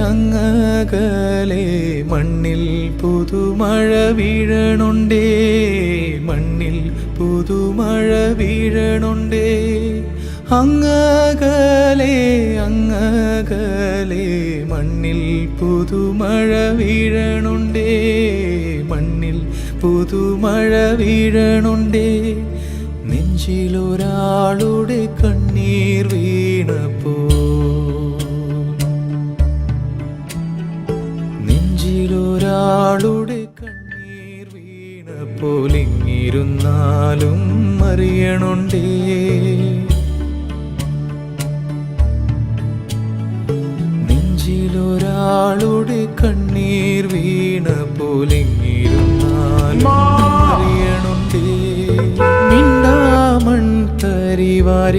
അങ്ങകലെ മണ്ണിൽ പുതുമഴ വീഴണുണ്ടേ, മണ്ണിൽ പുതുമഴ വീഴണുണ്ടേ. അങ്ങകലെ അങ്ങകലെ മണ്ണിൽ പുതുമഴ വീഴണുണ്ടേ, മണ്ണിൽ പുതുമഴ വീഴണുണ്ടേ. നെഞ്ചിലൊരാളുടെ കണ്ണീർ വീണപ്പോ, നെഞ്ചിലൊരാളുടെ കണ്ണീർ വീണപ്പോൾ ഇങ്ങിരുന്നാലും അറിയണുണ്ടേ. നെഞ്ചിലൊരാളുടെ കണ്ണീർ വീണപ്പോൾ ഇങ്ങിരുന്നാലും അറിയണുണ്ടേ. മിണ്ടാമൺ തരിവാരിയെടുത്തതിൽ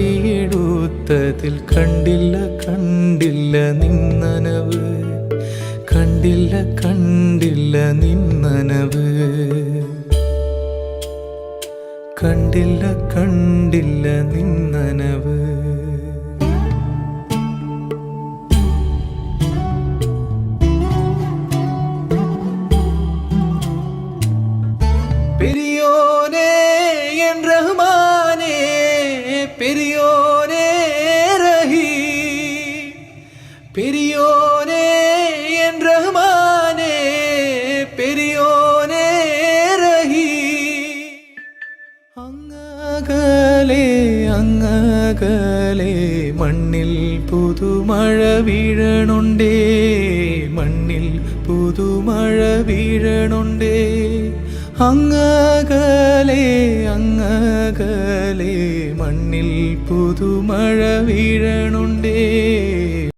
കണ്ടില്ല കണ്ടില്ല നിന്നനവ്, കണ്ടില്ല കണ്ടില്ല നിന്നനവ്, കണ്ടില്ല കണ്ടില്ല നിന്നനവ്. பெரியோனே என் ரஹ்மானே, பெரியோனே ரஹீம், பெரியோனே என் ரஹ்மானே, பெரியோனே ரஹீம். അങ്ങകലെ അങ്ങകലെ മണ്ണിൽ പുതുമഴ വീഴണുണ്ടേ, മണ്ണിൽ പുതുമഴ വീഴണുണ്ടേ. അങ്ങകലെ അങ്ങകലെ മണ്ണിൽ പുതുമഴ വീഴണുണ്ടേ.